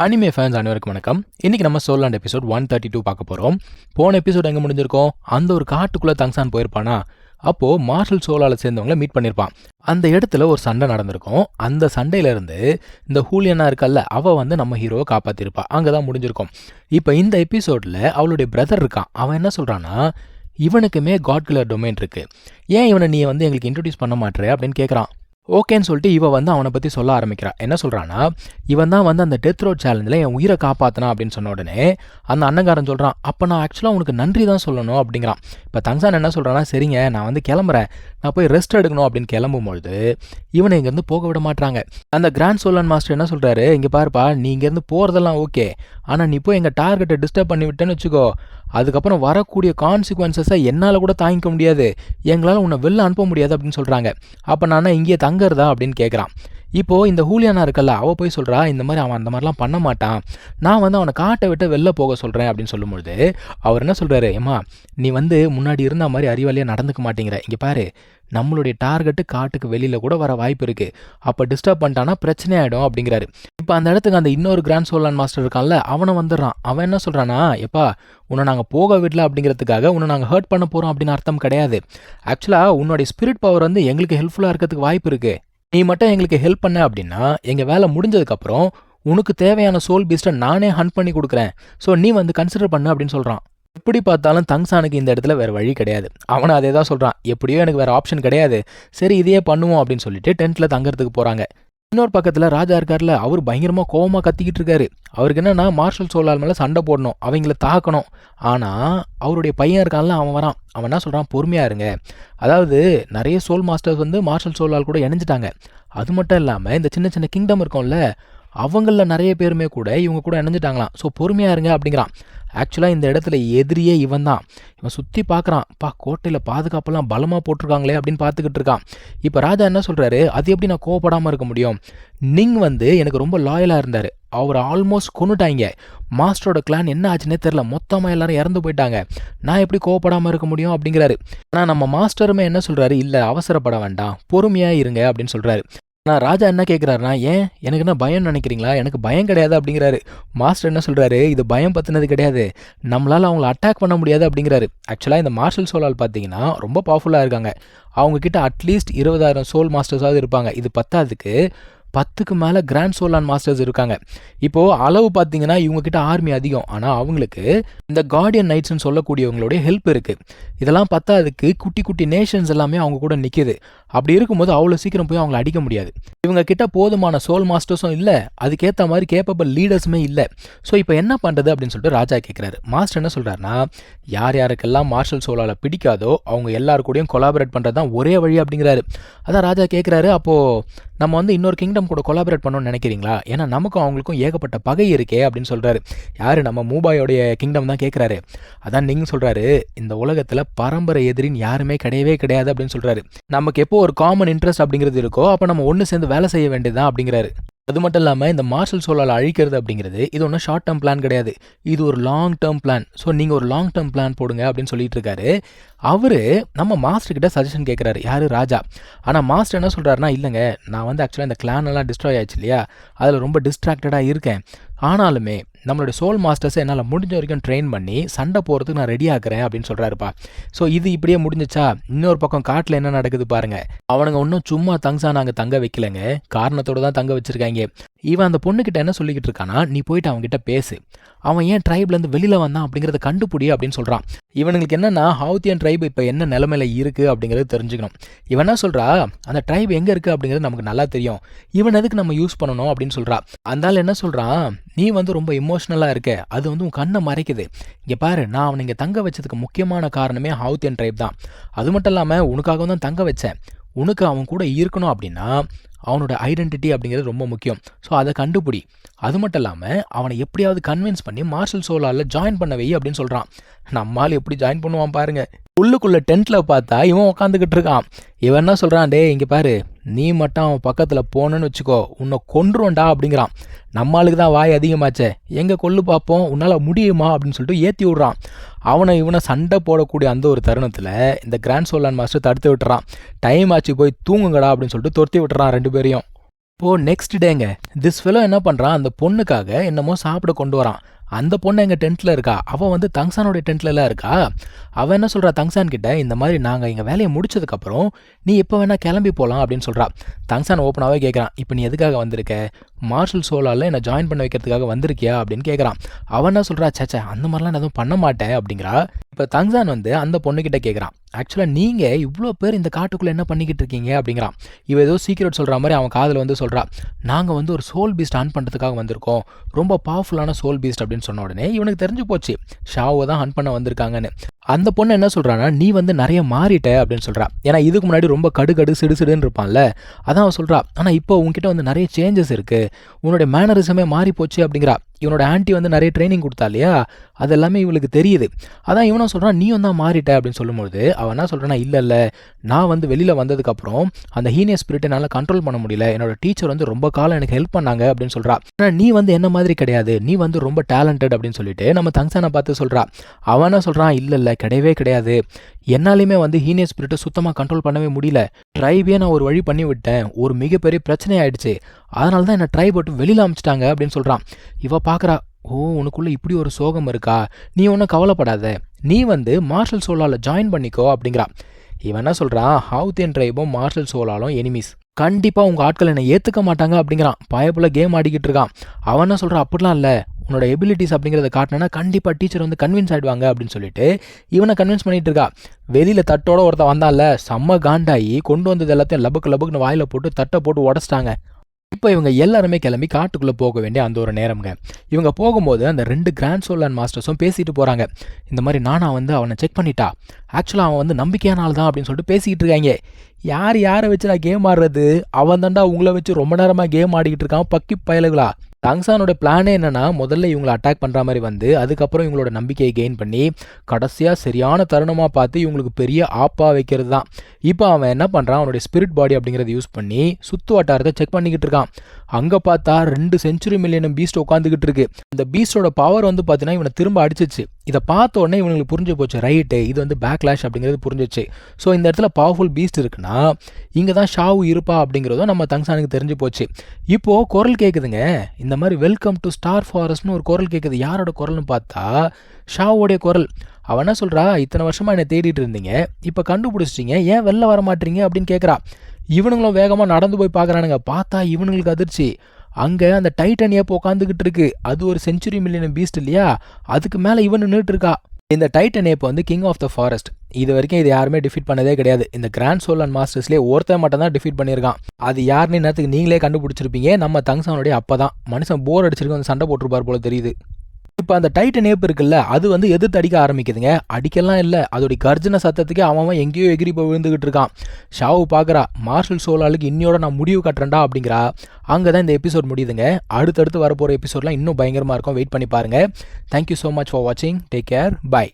Anime fans அனைவருக்கும் வணக்கம். இன்னைக்கு நம்ம சோலாண்ட் எபிசோட் 132 பார்க்க போகிறோம். போன எபிசோட் எங்கே முடிஞ்சிருக்கோம்? அந்த ஒரு காட்டுக்குள்ளே தங்சான் போயிருப்பானா, அப்போது மார்ஷல் சோலாவில் சேர்ந்தவங்களை மீட் பண்ணியிருப்பான். அந்த இடத்துல ஒரு சண்டை நடந்திருக்கும். அந்த சண்டையிலேருந்து இந்த ஹூலியனா இருக்கல்ல, அவள் வந்து நம்ம ஹீரோவை காப்பாற்றிருப்பா. அங்கே தான் முடிஞ்சிருக்கும். இப்போ இந்த எபிசோடில் அவளுடைய பிரதர் இருக்கான். அவன் என்ன சொல்கிறான்னா, இவனுக்குமே காட் கில்லர் டொமைன் இருக்குது, ஏன் இவனை நீ வந்து எங்களுக்கு இன்ட்ரடியூஸ் பண்ண மாட்டேற அப்படின்னு கேட்குறான். ஓகேன்னு சொல்லிட்டு இவன் வந்து அவனை பற்றி சொல்ல ஆரம்பிக்கிறான். என்ன சொல்கிறான்னா, இவன் தான் வந்து அந்த டெத் ரோட் சேலஞ்சில் என் உயிரை காப்பாற்றினான் அப்படின்னு சொன்ன உடனே அந்த அண்ணங்காரன் சொல்கிறான், அப்போ நான் ஆக்சுவலாக உனக்கு நன்றி தான் சொல்லணும் அப்படிங்கிறான். இப்போ தங்சான் என்ன சொல்கிறான்னா, சரிங்க நான் வந்து கிளம்புறேன், நான் போய் ரெஸ்ட் எடுக்கணும் அப்படின்னு கிளம்பும்பொழுது இவனை இங்கேருந்து போக விட மாட்டாங்க. அந்த கிராண்ட் சோலான் மாஸ்டர் என்ன சொல்கிறாரு, இங்கே பாருப்பா, நீ இங்கேருந்து போகிறதெல்லாம் ஓகே, ஆனால் நீ போய் எங்கள் டார்கெட்டை டிஸ்டர்ப் பண்ணி விட்டேன்னு வச்சுக்கோ, அதுக்கப்புறம் வரக்கூடிய கான்சிக்வன்சஸை என்னால் கூட தாங்கிக்க முடியாது, எங்களால் உன்னை வெளில அனுப்ப முடியாது அப்படின்னு சொல்கிறாங்க. அப்போ நான் இங்கே தங்குறதா அப்படின்னு கேட்குறான். இப்போது இந்த ஹூலியானா இருக்கல்ல, அவள் போய் சொல்கிறா, இந்த மாதிரி அவன் அந்த மாதிரிலாம் பண்ண மாட்டான், நான் வந்து அவனை காட்டை விட்டு வெளில போக சொல்கிறேன் அப்படின்னு சொல்லும்பொழுது அவர் என்ன சொல்கிறாரு, ஏம்மா நீ வந்து முன்னாடி இருந்த மாதிரி அறிவாளியாக நடந்துக்க மாட்டேங்கிற, இங்கே பாரு நம்மளுடைய டார்கெட்டு காட்டுக்கு வெளியில் கூட வர வாய்ப்பு இருக்குது, அப்போ டிஸ்டர்ப் பண்ணிட்டானா பிரச்சனை ஆகிடும் அப்படிங்கிறாரு. இப்போ அந்த இடத்துக்கு அந்த இன்னொரு கிராண்ட் சோலான் மாஸ்டர் இருக்கான்ல, அவனை வந்துடுறான். அவன் என்ன சொல்கிறான்னா, எப்பா உன்னை நாங்கள் போக விடல அப்படிங்கிறதுக்காக உன்னை நாங்கள் ஹர்ட் பண்ண போகிறோம் அப்படின்னு அர்த்தம் கிடையாது. ஆக்சுவலாக உன்னுடைய ஸ்பிரிட் பவர் வந்து எங்களுக்கு ஹெல்ப்ஃபுல்லாக இருக்கிறதுக்கு வாய்ப்பு இருக்குது, நீ மட்டும் எங்களுக்கு ஹெல்ப் பண்ண அப்படின்னா எங்கள் வேலை முடிஞ்சதுக்கப்புறம் உனக்கு தேவையான சோல் பீஸ்ட்டை நானே ஹண்ட் பண்ணி கொடுக்குறேன், ஸோ நீ வந்து கன்சிடர் பண்ணு அப்படின்னு சொல்கிறான். எப்படி பார்த்தாலும் தங்சானுக்கு இந்த இடத்துல வேறு வழி கிடையாது. அவனை அதே தான் சொல்கிறான், எப்படியோ எனக்கு வேறு ஆப்ஷன் கிடையாது, சரி இதையே பண்ணுவோம் அப்படின்னு சொல்லிட்டு டென்ட்டில் தங்கறதுக்கு போகிறாங்க. இன்னொரு பக்கத்தில் ராஜா இருக்கார்ல, அவர் பயங்கரமாக கோவமாக கத்திக்கிட்டு இருக்காரு. அவருக்கு என்னன்னா மார்ஷல் சோலால் மேலே சண்டை போடணும், அவங்கள தாக்கணும். ஆனால் அவருடைய பையன் இருக்கான்ல, அவன் வரான். அவன் என்ன சொல்கிறான், பொறுமையாக இருங்க, அதாவது நிறைய சோல் மாஸ்டர்ஸ் வந்து மார்ஷல் சோலால் கூட இணைஞ்சிட்டாங்க. அது மட்டும் இல்லாமல் இந்த சின்ன சின்ன கிங்டம் இருக்கும்ல, அவங்களில் நிறைய பேருமே கூட இவங்க கூட இணைஞ்சிட்டாங்களாம், ஸோ பொறுமையாக இருங்க அப்படிங்கிறான். ஆக்சுவலாக இந்த இடத்துல எதிரியே இவன் தான். இவன் சுற்றி பார்க்குறான், கோட்டையில் பாதுகாப்பெல்லாம் பலமாக போட்டிருக்காங்களே அப்படின்னு பார்த்துக்கிட்டு இருக்கான். இப்போ ராஜா என்ன சொல்கிறாரு, அது எப்படி நான் கோவப்படாமல் இருக்க முடியும், நிங் வந்து எனக்கு ரொம்ப லாயலாக இருந்தார், அவர் ஆல்மோஸ்ட் கொண்டுட்டாங்க, மாஸ்டரோட கிளான் என்ன ஆச்சுன்னே தெரில, மொத்தமாக எல்லாரும் இறந்து போயிட்டாங்க, நான் எப்படி கோவப்படாமல் இருக்க முடியும் அப்படிங்கிறாரு. ஆனால் நம்ம மாஸ்டருமே என்ன சொல்கிறாரு, இல்லை அவசரப்பட வேண்டாம், பொறுமையாக இருங்க அப்படின்னு சொல்கிறாரு. நான் ராஜா என்ன கேட்குறாருனா, ஏன் எனக்கு என்ன பயம் நினைக்கிறீங்களா, எனக்கு பயம் கிடையாது அப்படிங்கிறாரு. மாஸ்டர் என்ன சொல்கிறாரு, இது பயம் பற்றினது கிடையாது, நம்மளால் அவங்கள அட்டாக் பண்ண முடியாது அப்படிங்கிறாரு. ஆக்சுவலாக இந்த மார்ஷல் சோலால் பார்த்தீங்கன்னா ரொம்ப பவர்ஃபுல்லாக இருக்காங்க. அவங்கக்கிட்ட அட்லீஸ்ட் 20,000 சோல் மாஸ்டர்ஸாவது இருப்பாங்க. இது பத்தாதுக்கு 10க்கு மேலே கிராண்ட் சோலான் மாஸ்டர்ஸ் இருக்காங்க. இப்போது அளவு பார்த்தீங்கன்னா இவங்கக்கிட்ட ஆர்மி அதிகம், ஆனால் அவங்களுக்கு இந்த கார்டியன் நைட்ஸ்ன்னு சொல்லக்கூடியவங்களுடைய ஹெல்ப் இருக்குது. இதெல்லாம் பத்தாதுக்கு குட்டி குட்டி நேஷன்ஸ் எல்லாமே அவங்க கூட நிற்கிது. அப்படி இருக்கும்போது அவ்வளோ சீக்கிரம் போய் அவங்கள அடிக்க முடியாது. இவங்க கிட்ட போதுமான சோல் மாஸ்டர்ஸும் இல்லை, அதுக்கேற்ற மாதிரி கேப்பபிள் லீடர்ஸுமே இல்லை. ஸோ இப்போ என்ன பண்ணுறது அப்படின்னு சொல்லிட்டு ராஜா கேட்குறாரு. மாஸ்டர் என்ன சொல்கிறாருன்னா, யார் யாருக்கெல்லாம் மார்ஷல் சோலால் பிடிக்காதோ அவங்க எல்லாரு கூடயும் கொலாபரேட் பண்ணுறது தான் ஒரே வழி அப்படிங்கிறாரு. அதான் ராஜா கேட்குறாரு, அப்போது நம்ம வந்து இன்னொரு கிங்டம் கூட கொலாபரேட் பண்ணணும்னு நினைக்கிறீங்களா, ஏன்னா நமக்கும் அவங்களுக்கும் ஏகப்பட்ட பகை இருக்கே அப்படின்னு சொல்கிறாரு. யார், நம்ம மூபாயோடைய கிங்டம் தான் கேட்குறாரு. அதான் நீங்கள் சொல்கிறாரு, இந்த உலகத்தில் பரம்பரை எதிரின்னு யாருமே கிடையவே கிடையாது அப்படின்னு சொல்கிறாரு. நமக்கு எப்போ ஒரு காமன் இன்ட்ரெஸ்ட் அப்படிங்கிறது இருக்கோ அப்போ நம்ம ஒன்று சேர்ந்து வேலை செய்ய வேண்டியதுதான் அப்படிங்கிறாரு. அது மட்டும் இல்லாமல் இந்த மார்ஷல் சோலால் அழிக்கிறது அப்படிங்கிறது இது ஒன்றும் ஷார்ட் டேர்ம் பிளான் கிடையாது, இது ஒரு லாங் டேர்ம் பிளான். ஸோ நீங்கள் ஒரு லாங் டேர்ம் பிளான் போடுங்க அப்படின்னு சொல்லிட்டு இருக்காரு. அவர் நம்ம மாஸ்டர்கிட்ட சஜஷன் கேட்குறாரு, யார், ராஜா. ஆனால் மாஸ்டர் என்ன சொல்கிறாருன்னா, இல்லைங்க நான் வந்து ஆக்சுவலாக இந்த கிளான் எல்லாம் டிஸ்ட்ராய் ஆயிடுச்சு இல்லையா, அதில் ரொம்ப டிஸ்ட்ராக்டடாக இருக்கேன், ஆனாலுமே நம்மளுடைய சோல் மாஸ்டர்ஸை என்னால் முடிஞ்ச வரைக்கும் ட்ரெயின் பண்ணி சண்டை போகிறதுக்கு நான் ரெடி ஆக்குறேன் அப்படின்னு சொல்கிறாருப்பா. ஸோ இது இப்படியே முடிஞ்சிச்சா, இன்னொரு பக்கம் காட்டில் என்ன நடக்குது பாருங்கள். அவனுங்க ஒன்றும் சும்மா தங்சான் நாங்கள் தங்க வைக்கலைங்க, காரணத்தோடு தான் தங்க வச்சுருக்காங்க. இவன் அந்த பொண்ணுக்கிட்ட என்ன சொல்லிக்கிட்டு இருக்கானா, நீ போயிட்டு அவங்ககிட்ட பேசு, அவன் ஏன் ட்ரைப்லேருந்து வெளியில் வந்தான் அப்படிங்கிறத கண்டுபிடி அப்படின்னு சொல்கிறான். இவனுங்களுக்கு என்னென்னா ஹவுத்தியன் ட்ரைப் இப்போ என்ன நிலைமையில் இருக்குது அப்படிங்கிறது தெரிஞ்சுக்கணும். இவன் என்ன சொல்கிறா, அந்த ட்ரைப் எங்கே இருக்குது அப்படிங்கிறது நமக்கு நல்லா தெரியும், இவன் எதுக்கு நம்ம யூஸ் பண்ணணும் அப்படின்னு சொல்கிறா. அந்தால என்ன சொல்கிறான், நீ வந்து ரொம்ப இமோஷ்னலாக இருக்க, அது வந்து உன் கண்ணை மறைக்குது, இங்கே பாரு நான் அவனை இங்கே தங்க வச்சதுக்கு முக்கியமான காரணமே ஹவுத்தியன் ட்ரைப் தான், அது மட்டும் இல்லாமல் உனக்காக தான் தங்க வச்சேன், உனக்கு அவன் கூட இருக்கணும் அப்படின்னா அவனோட ஐடென்டிட்டி அப்படிங்கிறது ரொம்ப முக்கியம், ஸோ அதை கண்டுபிடி, அது மட்டும் இல்லாமல் அவனை எப்படியாவது கன்வின்ஸ் பண்ணி மார்ஷல் சோலாரில் ஜாயின் பண்ண வை அப்படின்னு சொல்கிறான். நம்மால் எப்படி ஜாயின் பண்ணுவான் பாருங்க. உள்ளுக்குள்ளே டென்ட்டில் பார்த்தா இவன் உட்காந்துக்கிட்டு இருக்கான். இவன் என்ன சொல்கிறான், டே இங்கே பாரு நீ மட்டும் அவன் பக்கத்தில் போனேன்னு வச்சுக்கோ உன்னை கொன்றுவன்டா அப்படிங்கிறான். நம்மளுக்கு தான் வாய் அதிகமாச்சே, எங்கே கொல்லு பார்ப்போம், உன்னால் முடியுமா அப்படின்னு சொல்லிட்டு ஏற்றி விட்றான். இவனை சண்டை போடக்கூடிய அந்த ஒரு தருணத்தில் இந்த கிராண்ட் சோலான் மாஸ்டர் தடுத்து விட்டுறான். டைம் ஆச்சு போய் தூங்குங்கடா அப்படின்னு சொல்லிட்டு துரத்தி விட்டுறான் ரெண்டு பேரையும். இப்போ நெக்ஸ்ட் டேங்க திஸ் ஃபெலோ என்ன பண்றான், அந்த பொண்ணுக்காக என்னமோ சாப்பிட கொண்டு வரான். அந்த பொண்ணு எங்க டென்ட்ல இருக்கா, அவ வந்து தங்சானோட டென்ட்ல எல்லாம் இருக்கா. அவ என்ன சொல்றா தங்சான் கிட்ட, இந்த மாதிரி நாங்க எங்க வேலையை முடிச்சதுக்கு அப்புறம் நீ எப்ப வேணா கிளம்பி போலாம் அப்படின்னு சொல்றா. தங்சான் ஓப்பனாவே கேட்கறான், இப்போ நீ எதுக்காக வந்திருக்க, மார்ஷல் சோலால என்ன ஜாயின் பண்ண வைக்கிறதுக்காக வந்திருக்கியா அப்படின்னு கேட்கறான். அவன் என்ன சொல்றா, சேச்சா அந்த மாதிரிலாம் நான் எதுவும் பண்ண மாட்டேன் அப்படிங்கிறா. இப்போ தங்சான் வந்து அந்த பொண்ணுகிட்ட கேட்கறான், ஆக்சுவலாக நீங்கள் இவ்வளோ பேர் இந்த காட்டுக்குள்ளே என்ன பண்ணிக்கிட்டு இருக்கீங்க அப்படிங்கிறான். இவ ஏதோ சீக்ரெட் சொல்கிற மாதிரி அவன் காதில் வந்து சொல்கிறா, நாங்கள் வந்து ஒரு சோல் பீஸ்ட் ஹண்ட் பண்ணுறதுக்காக வந்திருக்கோம், ரொம்ப பவர்ஃபுல்லான சோல் பீஸ்ட் அப்படின்னு சொன்ன உடனே இவனுக்கு தெரிஞ்சு போச்சு ஷாவை தான் ஹண்ட் பண்ண வந்திருக்காங்கன்னு. அந்த பொண்ணு என்ன சொல்கிறான்னா, நீ வந்து நிறைய மாறிட்ட அப்படின்னு சொல்கிறா. ஏன்னா இதுக்கு முன்னாடி ரொம்ப கடுகடு சிடுசிடுன்னு இருப்பான்ல, அதான் அவன் சொல்கிறா. ஆனால் இப்போ உங்ககிட்ட வந்து நிறைய சேஞ்சஸ் இருக்குது, உன்னுடைய மேனரிசமே மாறி போச்சு அப்படிங்கிறா. இவனோட ஆன்ட்டி வந்து நிறைய ட்ரைனிங் கொடுத்தா இல்லையா, அது எல்லாமே இவளுக்கு தெரியுது. அதான் இவனும் சொல்கிறான், நீயும் தான் மாறிட்ட அப்படின்னு சொல்லும்போது அவன் என்ன சொல்கிறான்னா, இல்லை நான் வந்து வெளியில் வந்ததுக்கப்புறம் அந்த ஹீனியஸ் ஸ்பிரிட்டை என்னால் கண்ட்ரோல் பண்ண முடியல, என்னோட டீச்சர் வந்து ரொம்ப காலம் எனக்கு ஹெல்ப் பண்ணாங்க அப்படின்னு சொல்கிறா. ஆனால் நீ வந்து என்ன மாதிரி கிடையாது, நீ வந்து ரொம்ப டேலண்டட் அப்படின்னு சொல்லிட்டு நம்ம தங்சானை பார்த்து சொல்கிறா. அவன் என்ன சொல்கிறான், இல்லை கிடையவே கிடையாது, என்னாலையுமே வந்து ஹீனியஸ் ஸ்பிரிட்டை சுத்தமாக கண்ட்ரோல் பண்ணவே முடியல, ட்ரைபே நான் ஒரு வழி பண்ணி விட்டேன், ஒரு மிகப்பெரிய பிரச்சனை ஆயிடுச்சு, அதனால தான் என்னை ட்ரைப் விட்டு வெளியில் அமிச்சிட்டாங்க அப்படின்னு சொல்கிறான். இவ பார்க்குறா, ஓ உனக்குள்ளே இப்படி ஒரு சோகம் இருக்கா, நீ ஒன்றும் கவலைப்படாத, நீ வந்து மார்ஷல் சோலால ஜாயின் பண்ணிக்கோ அப்படிங்கிறா. இவன் என்ன சொல்கிறான், ஹவுத்தியன் ட்ரைபும் மார்ஷல் சோலாலும் எனிமீஸ், கண்டிப்பாக உங்கள் ஆட்கள் என்னை ஏற்றுக்க மாட்டாங்க அப்படிங்கிறான். பயப்புல கேம் ஆடிக்கிட்டு இருக்கான். அவன் என்ன சொல்கிறான், அப்படிலாம் இல்லை, உன்னோட எபிலிட்டிஸ் அப்படிங்கிறத காட்டினா கண்டிப்பாக டீச்சர் வந்து கன்வின்ஸ் ஆகிடுவாங்க அப்படின்னு சொல்லிட்டு இவனை கன்வின்ஸ் பண்ணிட்டு இருக்கா. வெளியில் தட்டோட ஒருத்தன் வந்தால, செம்ம காண்டாயி கொண்டு வந்தது எல்லாத்தையும் லபக்கு லபக்குன்னு வாயில் போட்டு தட்டை போட்டு உடச்சிட்டாங்க. இப்போ இவங்க எல்லாருமே கிளம்பி காட்டுக்குள்ளே போக வேண்டிய அந்த ஒரு நேரம்ங்க. இவங்க போகும்போது அந்த 2 கிராண்ட் சோல் அண்ட் மாஸ்டர்ஸும் பேசிட்டு போகிறாங்க. இந்த மாதிரி நானா வந்து அவனை செக் பண்ணிட்டா, ஆக்சுவலாக அவன் வந்து நம்பிக்கையான ஆள் தான் அப்படின்னு சொல்லிட்டு பேசிக்கிட்டு இருக்காங்க. யாரை வச்சு நான் கேம் ஆடுறது, அவன் தாண்டா உங்களை வச்சு ரொம்ப நேரமாக கேம் ஆடிக்கிட்டு இருக்கான் பக்கி பயலுகளா. தங்சானோட பிளானே என்னன்னா, முதல்ல இவங்களை அட்டாக் பண்ணுற மாதிரி வந்து அதுக்கப்புறம் இவங்களோட நம்பிக்கையை கெயின் பண்ணி கடைசியாக சரியான தருணமாக பார்த்து இவங்களுக்கு பெரிய ஆப்பா வைக்கிறது தான். இப்போ அவன் என்ன பண்ணுறான், அவனுடைய ஸ்பிரிட் பாடி அப்படிங்கிறத யூஸ் பண்ணி சுற்று வட்டாரத்தை செக் பண்ணிக்கிட்டு இருக்கான். அங்கே பார்த்தா 2 செஞ்சுரி மில்லியன் பீஸ்ட் உட்காந்துக்கிட்டு இருக்கு. இந்த பீஸ்டோட பவர் வந்து பார்த்தீங்கன்னா இவனை திரும்ப அடிச்சிச்சு. இதை பார்த்த உடனே இவங்களுக்கு புரிஞ்சு போச்சு, ரைட்டு இது வந்து பேக்லாஷ் அப்படிங்கிறது புரிஞ்சிச்சு. ஸோ இந்த இடத்துல பவர்ஃபுல் பீஸ்ட் இருக்குன்னா இங்கே தான் ஷாவு இருப்பா அப்படிங்கிறதும் நம்ம தங்சானுக்கு தெரிஞ்சு போச்சு. இப்போது குரல் கேட்குதுங்க, இந்த மாதிரி வெல்கம் டு ஸ்டார் ஃபாரஸ்ட்னு ஒரு குரல் கேட்குது. யாரோட குரல்னு பார்த்தா ஷாவோடைய குரல். அவன் என்ன சொல்கிறா, இத்தனை வருஷமாக என்னை தேடிட்டு இருந்தீங்க, இப்போ கண்டுபிடிச்சிட்டிங்க, ஏன் வெளில வர மாட்டீங்க அப்படின்னு கேட்குறா. இவனுங்களும் வேகமாக நடந்து போய் பார்க்குறானுங்க. பார்த்தா இவனுங்களுக்கு அதிர்ச்சி, அங்கே அந்த டைட்டன் ஏப்போ உட்காந்துக்கிட்டு இருக்கு. அது ஒரு செஞ்சுரி மில்லியன் பீஸ்ட் இல்லையா, அதுக்கு மேலே இவன் நின்றுட்டு இருக்கா. இந்த டைட்டன் ஏப்போ வந்து கிங் ஆஃப் த ஃபாரஸ்ட். இது வரைக்கும் இது யாருமே டிஃபீட் பண்ணதே கிடையாது. இந்த கிராண்ட் சோல் அண்ட் மாஸ்டர்ஸ்லேயே ஒருத்தன் மட்டும் தான் டிஃபீட் பண்ணியிருக்கான். அது யாருன்னு நேரத்துக்கு நீங்களே கண்டுபிடிச்சிருப்பீங்க, நம்ம தங்சானுடைய அப்பா தான். மனுஷன் போர் அடிச்சிருக்கு வந்து சண்டை போட்டிருப்பார் போல தெரியுது. இப்போ அந்த டைட்டன் ஏப் இருக்குல்ல, அது வந்து எதிர்த்து அடிக்க ஆரம்பிக்குதுங்க. அடிக்கலாம் இல்லை, அதோடைய கர்ஜன சத்தத்துக்கே அவன் எங்கேயோ எகிரி போய் விழுந்துகிட்டு இருக்கான். ஷாவு பார்க்குறா, மார்ஷல் சோலாலுக்கு இன்னியோட நான் முடிவு கட்டுறேன்டா அப்படிங்கிறா. அங்கே தான் இந்த எபிசோட் முடியுதுங்க. அடுத்தடுத்து வரப்போகிற எபிசோட்லாம் இன்னும் பயங்கரமாக இருக்கும். வெயிட் பண்ணி பாருங்கள். தேங்க்யூ ஸோ மச் ஃபார் வாட்சிங். Take care. பை.